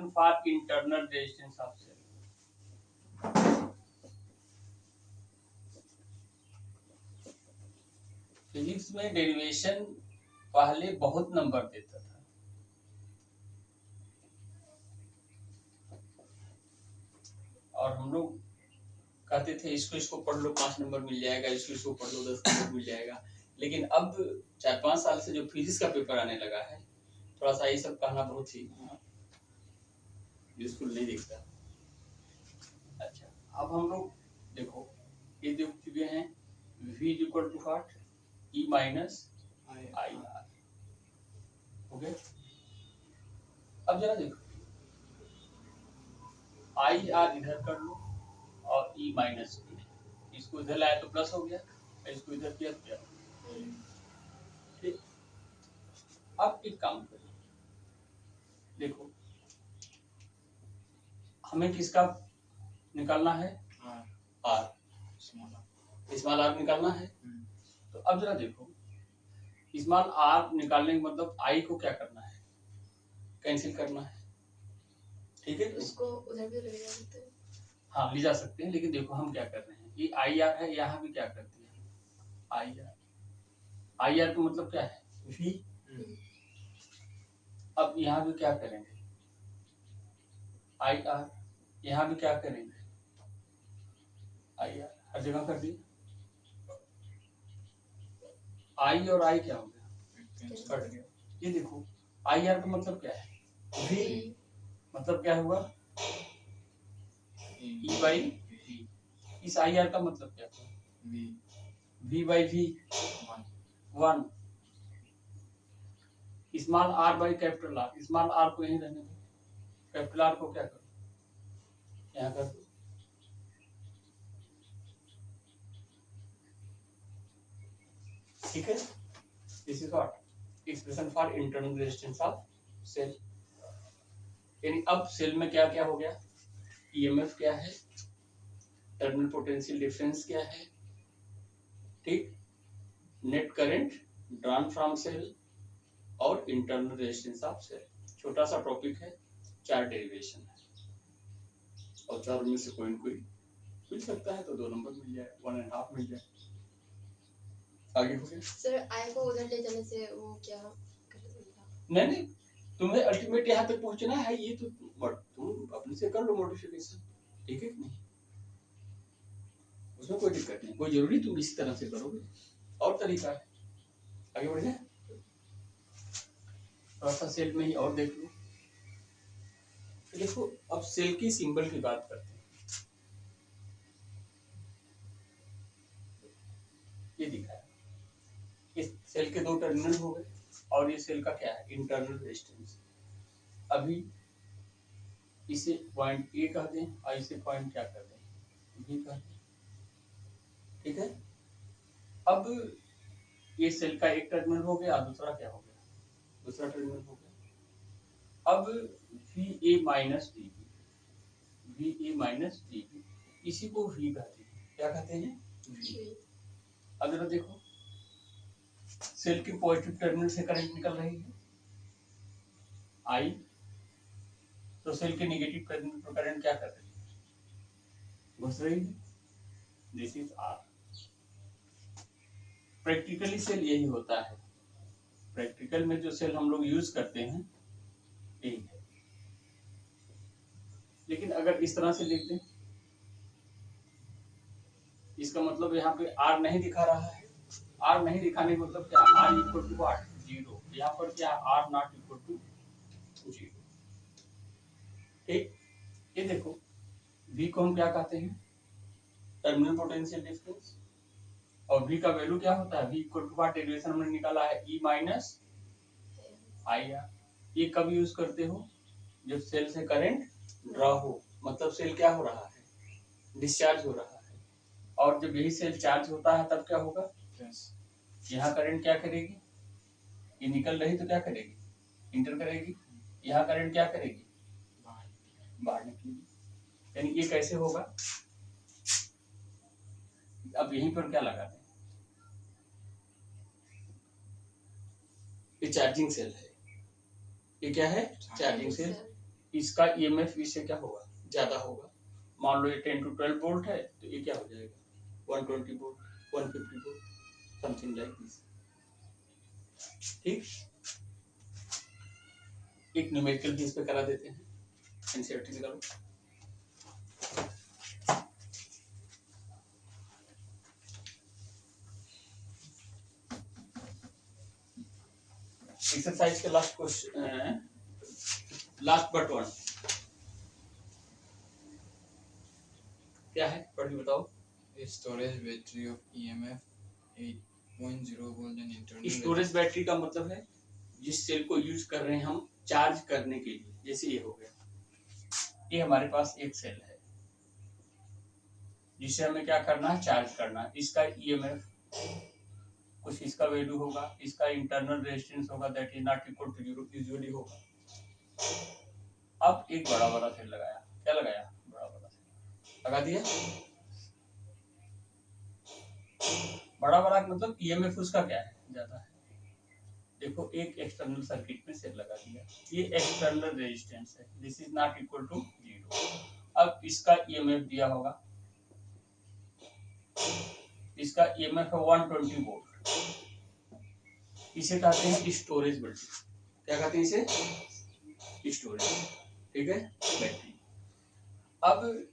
expression for internal resistance of cell. Physics में derivation पहले बहुत नंबर देता था, और हम लोग कहते थे इसको पढ़ लो 5 नंबर मिल जाएगा, इसको पढ़ लो 10 नंबर मिल जाएगा। लेकिन अब 4-5 साल से जो फिजिक्स का पेपर आने लगा है, थोड़ा सा ये सब कहना बहुत ही यूजफुल नहीं दिखता। अच्छा, अब हम लोग देखो ये देख चुके हैं V equal to what, E minus I R. Okay, अब जरा देखो आई आर इधर कर लो और E माइनस, इसको इधर लाया तो प्लस हो गया, इसको इधर किया तो क्या। ठीक, अब एक काम करो, देखो हमें किसका निकालना है, आर, स्मॉल आर निकालना है। तो अब जरा देखो स्मॉल आर निकालने का मतलब आई को क्या करना है, कैंसिल करना है। ठीक है, उसको उधर भी ले जा सकते हैं। हाँ ले जा सकते हैं, लेकिन देखो हम क्या कर रहे हैं, ये आई आर है, यहाँ भी क्या कर दिया आई आर। आई आर का मतलब क्या है, वी। अब यहाँ भी क्या करेंगे, आई आर, यहाँ भी क्या करेंगे आई आर, हर जगह कर दिए। आई और आई क्या हो गया, कट गया। ये देखो आई आर का मतलब क्या है, वी, मतलब क्या हुआ ई बाई वी। इस आई आर का मतलब क्या हुआ, V by V, 1। Small r by capital R, small r को यहीं रहने दो, कैपिटल आर को क्या करो, यहाँ कर दो। ठीक है, this is what expression for internal resistance of cell. यानी अब सेल में क्या क्या हो गया, ईएमएफ क्या है, टर्मिनल पोटेंशियल डिफरेंस क्या है, ठीक, net current drawn from cell और इंटरनल रेजिस्टेंस ऑफ सेल। छोटा सा टॉपिक है, 4 डेरिवेशन है, और 4 में से कोई न कोई मिल सकता है तो 2 नंबर मिल जाए, 1.5 मिल जाए। आगे हो गया सर, आई को उधर ले जाने से वो क्या नहीं, तुम्हें अल्टीमेट यहाँ तक पहुँचना है, ये तो तुम अपने से कर लो मॉडिफिकेशन, ठीक है कि नहीं, उसमें कोई दिक्कत नहीं, कोई जरूरी तुम इसी तरह से करोगे, और तरीका है। आगे बढ़ जाए, थोड़ा सा सेल में ही और देख लो। देखो अब सेल की सिंबल की बात करते हैं। ये दिखा है, इस सेल के 2 टर्मिनल हो गए, और ये सेल का क्या है, इंटरनल रेजिस्टेंस। अभी इसे पॉइंट ए कह दें और इसे पॉइंट क्या कर दें, बी कह दें। ठीक है, अब ये सेल का एक टर्मिनल हो गया, दूसरा क्या हो गया, दूसरा टर्मिनल हो गया। अब V A minus D B, V A minus D B, इसी को वी कहते हैं, क्या कहते हैं, वी। अब जरा देखो सेल के पॉजिटिव टर्मिनल से करंट निकल रही है आई, तो सेल के नेगेटिव टर्मिनल पर करंट क्या कर रही है, घुस रही है। This is R. Practically cell यही होता है, प्रैक्टिकल में जो सेल हम लोग यूज करते हैं यही है। लेकिन अगर इस तरह से लिख दें, इसका मतलब यहाँ पे आर नहीं दिखा रहा है, आर नहीं दिखाने का मतलब क्या, आर इक्वल टू व्हाट, 0। यहाँ पर क्या, आर नॉट इक्वल टू 0। ठीक, ये देखो V को हम क्या कहते हैं, टर्मिनल पोटेंशियल डिफरेंस, और V का वैल्यू क्या होता है, V equal to what, derivation हमने निकाला है E माइनस आई आर। ये कब यूज करते हो, जब सेल से करंट ड्रॉ हो, मतलब सेल क्या हो रहा है, डिस्चार्ज हो रहा है, और जब यही सेल चार्ज होता है तब क्या होगा, यहाँ करंट क्या करेगी, ये निकल रही तो क्या करेगी, इंटर करेगी, यहाँ करंट क्या करेगी, बाहर निकलेगी। यानी ये कैसे होगा, अब यहीं पर क्या लगा दें, ये चार्जिंग सेल है, ये क्या है, चार्जिंग सेल। इसका ईएमएफ इससे क्या होगा, ज्यादा होगा। मान लो ये 10 to 12 वोल्ट है तो ये क्या हो जाएगा, 120 volt, 150 volt, something like this. ठीक, एक न्यूमेरिकल भी इस पे करा देते हैं, एनसीईआरटी निकालो। एक्सरसाइज के last question, last but one क्या है, पढ़ के बताओ। A storage battery of EMF 8.0 volt and internal storage battery का मतलब है जिस सेल को यूज कर रहे हैं हम चार्ज करने के लिए। जैसे ये हो गया, ये हमारे पास एक सेल है जिसे हमें क्या करना है, चार्ज करना है। इसका ईएमएफ कुछ इसका वैल्यू होगा, इसका इंटरनल रेजिस्टेंस होगा, that is not equal to 0 usually होगा। अब एक बड़ा वाला सेल लगाया, क्या लगाया, बड़ा वाला सेल लगा दिया। बड़ा वाला मतलब ईएमएफ उसका क्या है, ज्यादा है। देखो एक एक्सटर्नल सर्किट में सेल लगा दिया, ये एक्सटर्नल रेजिस्टेंस है, this is not equal to 0। अब इसका ईएमएफ दिया होगा, इसका ईएमएफ है 120 वोल्ट। इसे कहते हैं स्टोरेज बैटरी। क्या कहते हैं इसे, स्टोरेज, ठीक है, बैटरी। अब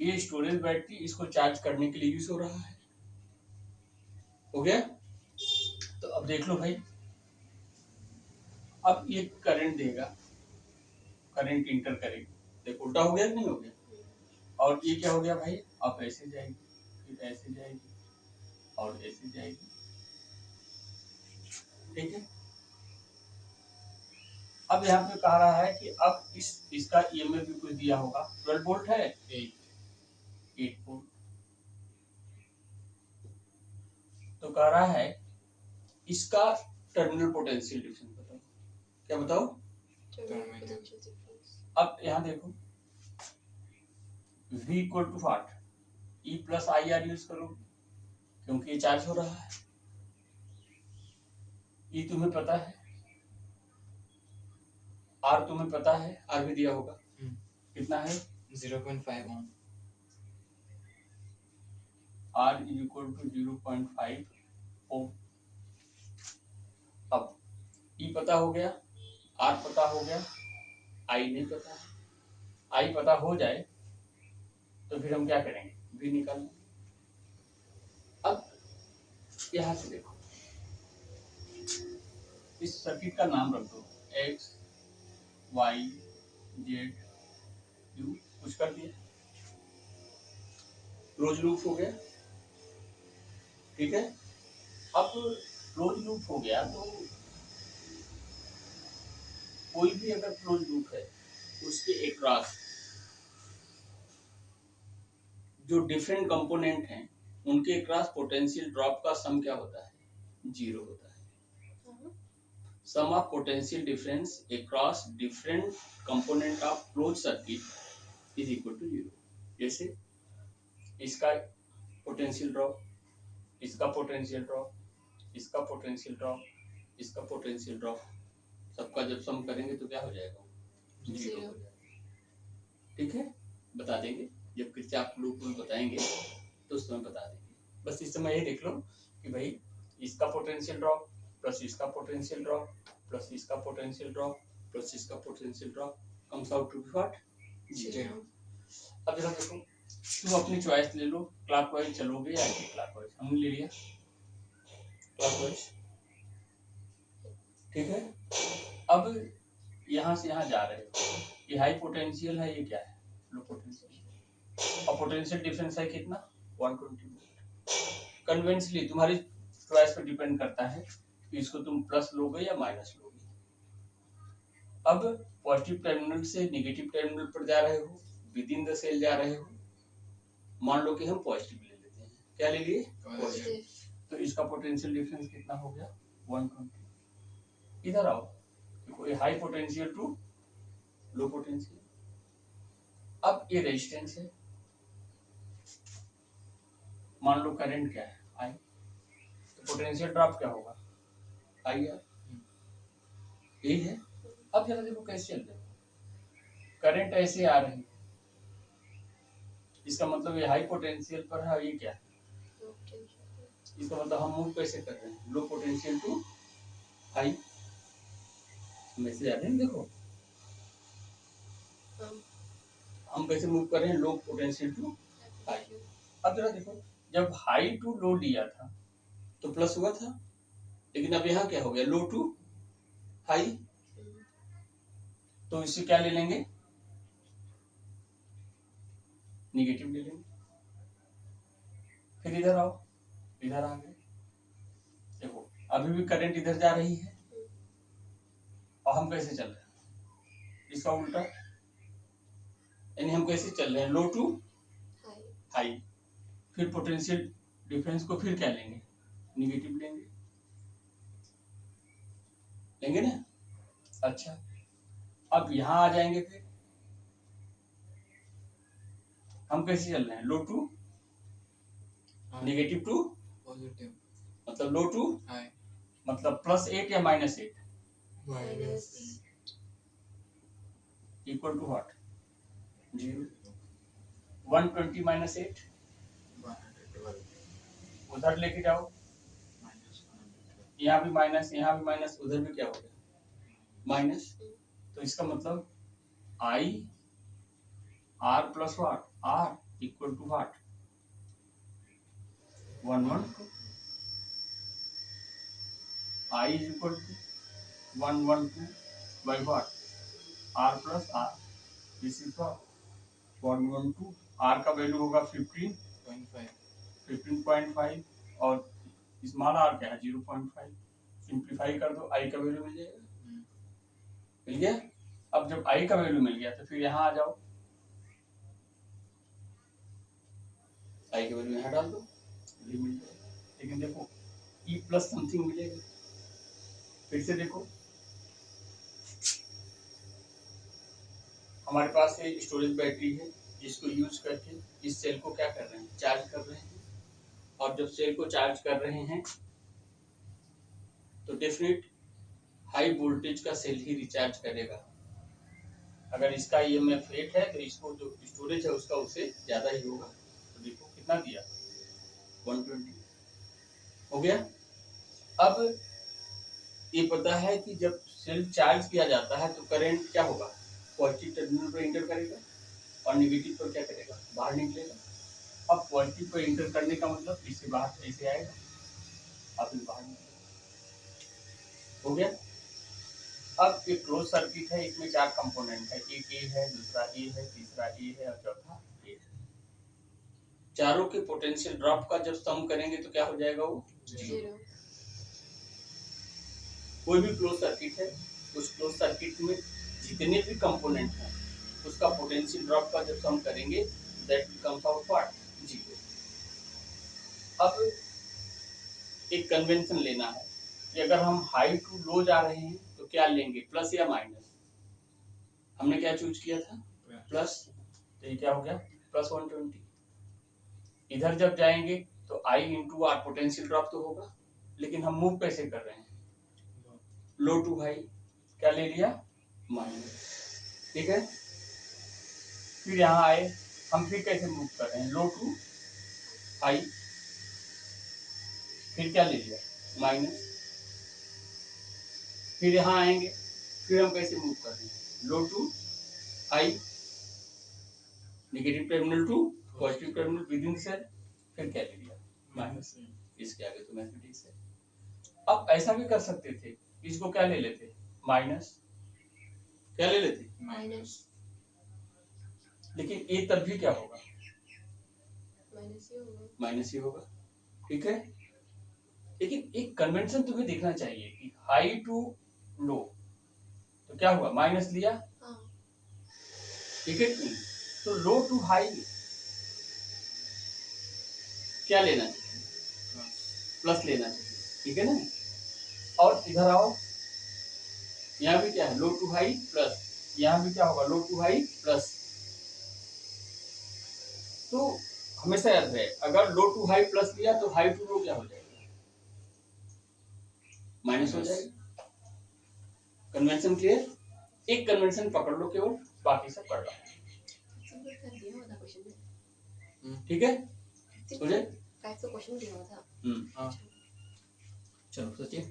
ये स्टोरेज बैटरी इसको चार्ज करने के लिए यूज हो रहा है, हो गया। तो अब देख लो भाई, अब ये करंट देगा, करंट इंटर करेगी, देखो उल्टा हो गया कि नहीं हो गया। और ये क्या हो गया भाई, अब ऐसे जाएगी, फिर ऐसे जाएगी और ऐसे जाएगी, ठीक है। अब यहाँ पे कह रहा है कि अब इसका ईएमएफ भी कुछ दिया होगा, 12 वोल्ट है, 8 वोल्ट। तो कह रहा है इसका टर्मिनल पोटेंशियल डिफरेंस बताओ, क्या बताओ। Terminal potential difference. अब यहाँ देखो V equal to what, E plus I R use करो क्योंकि ये चार्ज हो रहा है। E तुम्हें पता है, R तुम्हें पता है, R भी दिया होगा, कितना है 0.5 ohm। R is equal to 0.5 ohm. अब E पता हो गया, R पता हो गया, I नहीं पता है। I पता हो जाए तो फिर हम क्या करेंगे, V निकालेंगे। अब यहां से देखो, इस सर्किट का नाम रख दो, X Y Z U, कुछ कर दिया, क्लोज लूप हो गया, ठीक है। अब क्लोज लूप हो गया तो कोई भी अगर क्लोज लूप है उसके अक्रॉस जो डिफरेंट कंपोनेंट हैं उनके अक्रॉस पोटेंशियल ड्रॉप का सम क्या होता है, 0 होता है। Sum of potential difference across different component of close circuit is equal to 0। जैसे इसका पोटेंशियल ड्रॉप, इसका पोटेंशियल ड्रॉप, इसका पोटेंशियल ड्रॉप, इसका पोटेंशियल ड्रॉप, सबका जब सम करेंगे तो क्या हो जाएगा, 0 हो जाएगा, ठीक है। बता देंगे जब किरचॉफ लूप रूल बताएंगे तो उस समय बता देंगे। बस इस समय ये देख लो कि भाई इसका पोटेंशियल ड्रॉप प्लस इसका पोटेंशियल ड्रॉप प्लस इसका पोटेंशियल ड्रॉप प्लस इसका potential drop comes out to what, 0। अब जरा देखो, तुम अपनी चॉइस ले लो, क्लॉकवाइज चलोगे या एंटी क्लॉकवाइज। हमने ले लिया क्लॉकवाइज, ठीक है। अब यहाँ से यहाँ जा रहे हो, ये हाई पोटेंशियल है, ये क्या है, लो पोटेंशियल, और पोटेंशियल डिफरेंस है कितना, 120 वोल्ट। कन्वेंशनली तुम्हारी चॉइस पे डिपेंड करता है कि इसको तुम प्लस लोगे या माइनस लोगे। अब पॉजिटिव टर्मिनल से नेगेटिव टर्मिनल पर जा रहे हो, विद इन द सेल जा रहे हो। मान लो कि हम पॉजिटिव ले लेते हैं, क्या ले लिए, पॉजिटिव। तो इसका पोटेंशियल डिफरेंस कितना हो गया, 120। इधर आओ, देखो ये high potential to low potential. अब ये रेजिस्टेंस है, मान लो करंट क्या है, आई, तो पोटेंशियल ड्रॉप क्या होगा, आई आर, यही है। अब जरा देखो कैसे चल रहा है, करंट ऐसे आ रही है, इसका मतलब ये हाई पोटेंशियल पर है, ये क्या है? Low potential. इसका मतलब हम मूव कैसे कर रहे हैं, low potential to high. Message आ रहे हैं देखो, हम कैसे मूव कर रहे हैं, लो पोटेंशियल टू हाई। अब जरा देखो, जब हाई टू लो लिया था तो प्लस हुआ था, लेकिन अब यहाँ क्या हो गया, लो टू हाई, तो इससे क्या ले लेंगे, निगेटिव ले लेंगे। फिर इधर आओ, इधर आ गए, देखो अभी भी करंट इधर जा रही है और हम कैसे चल रहे हैं, इसका उल्टा, यानी हम कैसे चल रहे हैं, लो टू हाई। फिर पोटेंशियल डिफरेंस को फिर क्या लेंगे, निगेटिव लेंगे, लेंगे ना। अच्छा, अब यहां आ जाएंगे, फिर हम कैसे चल रहे हैं, low to negative to positive, मतलब लो टू हाई, मतलब +8 या -8 माइनस इक्वल टू व्हाट, 0। 120 -8 112 उधर लेके जाओ, -112 यहाँ भी माइनस, यहाँ भी माइनस, उधर भी क्या हो गया, माइनस। तो इसका मतलब I R plus what, R equal to what, 112। I is equal to 112 by what, R plus R, this is what 112। आर का वैल्यू होगा 15.5 और स्मॉल आर क्या है 0.5। सिंप्लीफाई कर दो, आई का वैल्यू मिल जाएगा, मिल गया। अब जब आई का वैल्यू मिल गया तो फिर यहाँ आ जाओ, आई की वैल्यू यहाँ डाल दो, ये मिल जाएगा। लेकिन देखो ई प्लस समथिंग मिलेगा, फिर से देखो हमारे पास एक स्टोरेज बैटरी है जिसको यूज करके इस सेल को क्या कर रहे हैं, चार्ज कर रहे हैं। और जब सेल को चार्ज कर रहे हैं तो डेफिनेट हाई वोल्टेज का सेल ही रिचार्ज करेगा। अगर इसका ईएमएफ 8 है तो इसको जो स्टोरेज है उसका उससे ज्यादा ही होगा। तो देखो कितना दिया, 120 हो गया। अब ये पता है कि जब सेल चार्ज किया जाता है तो करंट क्या होगा, पॉजिटिव टर्मिनल पर इंटर करेगा और नेगेटिव पर क्या करेगा, बाहर निकलेगा। अब पॉजिटिव पर इंटर करने का मतलब इससे बाहर ऐसे आएगा, अब बाहर निकलेगा, हो गया। अब एक क्लोज सर्किट है, इसमें 4 कंपोनेंट है, एक ए है, दूसरा ए है, तीसरा ए है और चौथा ए है। चारों के पोटेंशियल ड्रॉप का जब सम करेंगे तो क्या हो जाएगा, वो 0। कोई भी क्लोज सर्किट है, उस क्लोज सर्किट में जितने भी कंपोनेंट हैं उसका पोटेंशियल ड्रॉप का जब सम करेंगे दैट कम्स आउट व्हाट, 0। अब एक कन्वेंशन लेना है कि अगर हम हाई टू लो जा रहे हैं तो क्या लेंगे, प्लस या माइनस। हमने क्या चूज किया था, प्लस, तो ये क्या हो गया +120। इधर जब जाएंगे तो आई इंटू आर पोटेंशियल ड्रॉप तो होगा, लेकिन हम मूव कैसे कर रहे हैं, लो टू हाई, क्या ले लिया, माइनस, ठीक है। फिर यहाँ आए, हम फिर कैसे मूव कर रहे हैं, लो टू हाई, फिर क्या ले लिया, माइनस। फिर यहाँ आएंगे, फिर हम कैसे मूव कर रहे हैं, low to high, negative terminal to positive terminal within cell, फिर क्या ले लिया, माइनस। इसके आगे तो मैथमेटिक्स है। अब ऐसा भी कर सकते थे, इसको क्या ले लेते, माइनस, क्या ले लेते, माइनस, लेकिन ए तब भी क्या होगा, माइनस ही होगा, माइनस ही होगा, ठीक है। लेकिन एक कन्वेंशन तुम्हें देखना चाहिए कि हाई टू लो तो क्या हुआ, माइनस लिया, हाँ, ठीक है नहीं, तो लो टू हाई क्या लेना चाहिए, प्लस लेना चाहिए, ठीक है ना। और इधर आओ, यहाँ भी क्या है, लो टू हाई प्लस, यहाँ भी क्या होगा, लो टू हाई प्लस। तो हमेशा याद रहे, अगर लो टू हाई प्लस लिया तो हाई टू लो क्या हो जाएगा, माइनस हो जाएगा। कन्वेंशन क्लियर, एक कन्वेंशन पकड़ लो केवल, बाकी सब कर रहा हूँ। 这不是看别人的 question 的， ठीक है 这 समझे? 该做 question 别人的。 चलो सोचिए।